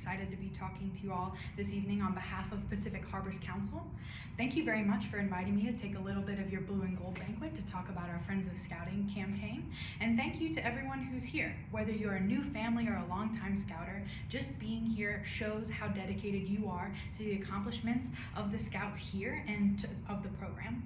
Excited to be talking to you all this evening on behalf of Pacific Harbors Council. Thank you very much for inviting me to take a little bit of your Blue and Gold banquet to talk about our Friends of Scouting campaign. And thank you to everyone who's here. Whether you're a new family or a longtime Scouter, just being here shows how dedicated you are to the accomplishments of the Scouts here and of the program.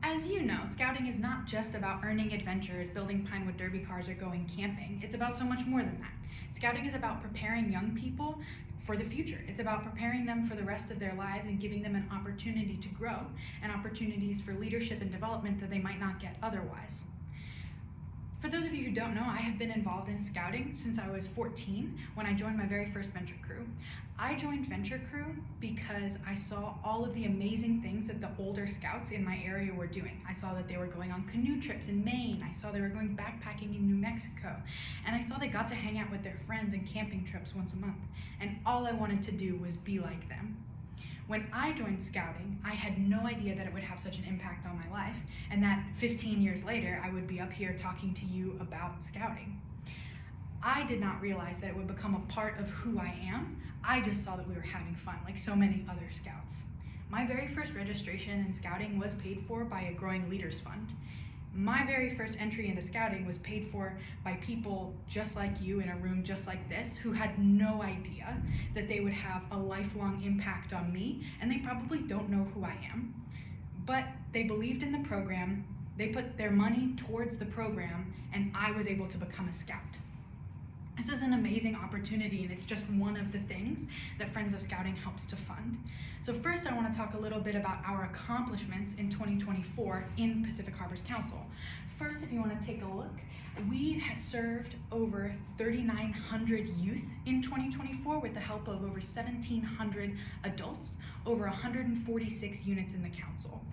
As you know, Scouting is not just about earning adventures, building Pinewood Derby cars, or going camping. It's about so much more than that. Scouting is about preparing young people for the future. It's about preparing them for the rest of their lives and giving them an opportunity to grow and opportunities for leadership and development that they might not get otherwise. For those of you who don't know, I have been involved in Scouting since I was 14 when I joined my very first Venture Crew. I joined Venture Crew because I saw all of the amazing things that the older Scouts in my area were doing. I saw that they were going on canoe trips in Maine. I saw they were going backpacking in New Mexico. And I saw they got to hang out with their friends and camping trips once a month. And all I wanted to do was be like them. When I joined Scouting, I had no idea that it would have such an impact on my life, and that 15 years later, I would be up here talking to you about Scouting. I did not realize that it would become a part of who I am. I just saw that we were having fun, like so many other Scouts. My very first registration in Scouting was paid for by a Growing Leaders Fund. My very first entry into Scouting was paid for by people just like you in a room just like this who had no idea that they would have a lifelong impact on me, and they probably don't know who I am. But they believed in the program, they put their money towards the program, and I was able to become a Scout. This is an amazing opportunity, and it's just one of the things that Friends of Scouting helps to fund. So first, I want to talk a little bit about our accomplishments in 2024 in Pacific Harbors Council. First, if you want to take a look, we have served over 3,900 youth in 2024 with the help of over 1,700 adults, over 146 units in the council.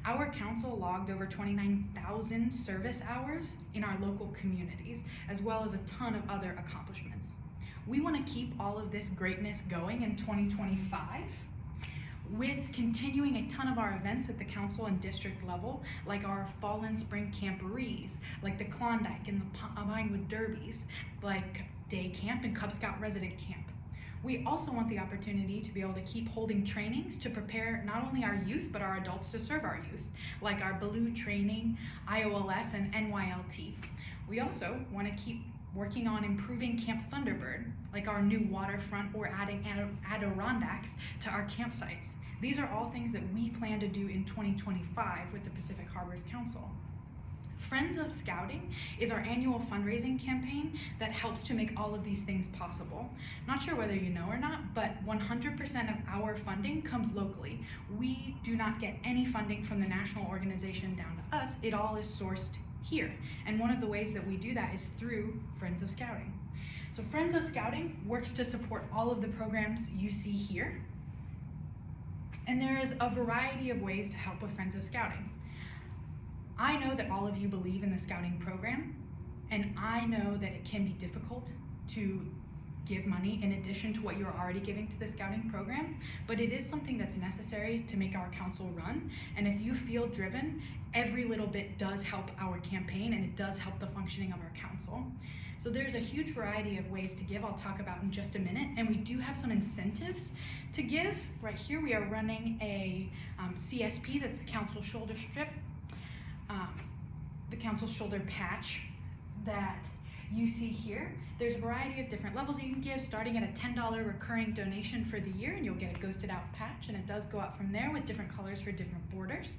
Our council logged over 29,000 service hours in our local communities, as well as a ton of other accomplishments. We want to keep all of this greatness going in 2025 with continuing a ton of our events at the council and district level, like our fall and spring camporees, like the Klondike and the Pinewood Derbies, like day camp and Cub Scout resident camp. We also want the opportunity to be able to keep holding trainings to prepare not only our youth, but our adults to serve our youth, like our Baloo training, IOLS, and NYLT. We also want to keep working on improving Camp Thunderbird, like our new waterfront or adding Adirondacks to our campsites. These are all things that we plan to do in 2025 with the Pacific Harbors Council. Friends of Scouting is our annual fundraising campaign that helps to make all of these things possible. Not sure whether you know or not, but 100% of our funding comes locally. We do not get any funding from the national organization down to us. It all is sourced here. And one of the ways that we do that is through Friends of Scouting. So Friends of Scouting works to support all of the programs you see here. And there is a variety of ways to help with Friends of Scouting. I know that all of you believe in the Scouting program, and I know that it can be difficult to give money in addition to what you're already giving to the Scouting program, but it is something that's necessary to make our council run. And if you feel driven, every little bit does help our campaign, and it does help the functioning of our council. So there's a huge variety of ways to give I'll talk about in just a minute, and we do have some incentives to give. Right here we are running a CSP, that's the council shoulder strip, the council shoulder patch that you see here. There's a variety of different levels you can give, starting at a $10 recurring donation for the year, and you'll get a ghosted out patch, and it does go up from there with different colors for different borders.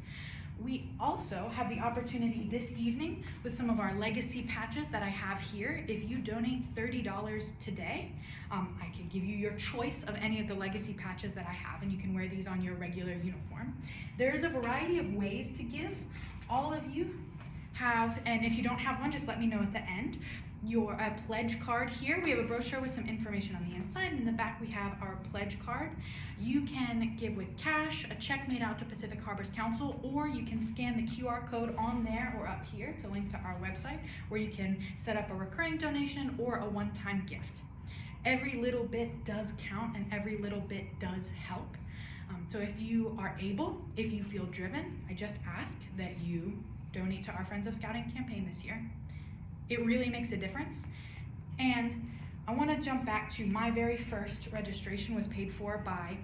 We also have the opportunity this evening with some of our legacy patches that I have here. If you donate $30 today, I can give you your choice of any of the legacy patches that I have, and you can wear these on your regular uniform. There's a variety of ways to give. All of you have, and if you don't have one, just let me know at the end, your pledge card here. We have a brochure with some information on the inside, and in the back we have our pledge card. You can give with cash, a check made out to Pacific Harbors Council, or you can scan the QR code on there or up here to link to our website, where you can set up a recurring donation or a one-time gift. Every little bit does count, and every little bit does help. So if you are able, if you feel driven, I just ask that you donate to our Friends of Scouting campaign this year. It really makes a difference. And I want to jump back to my very first registration was paid for by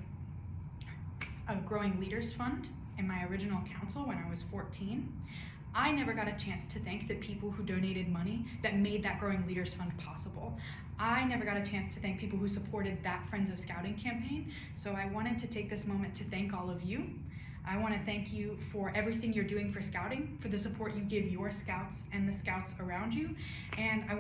a Growing Leaders Fund in my original council when I was 14. I never got a chance to thank the people who donated money that made that Growing Leaders Fund possible. I never got a chance to thank people who supported that Friends of Scouting campaign, so I wanted to take this moment to thank all of you. I want to thank you for everything you're doing for Scouting, for the support you give your Scouts and the Scouts around you, and I want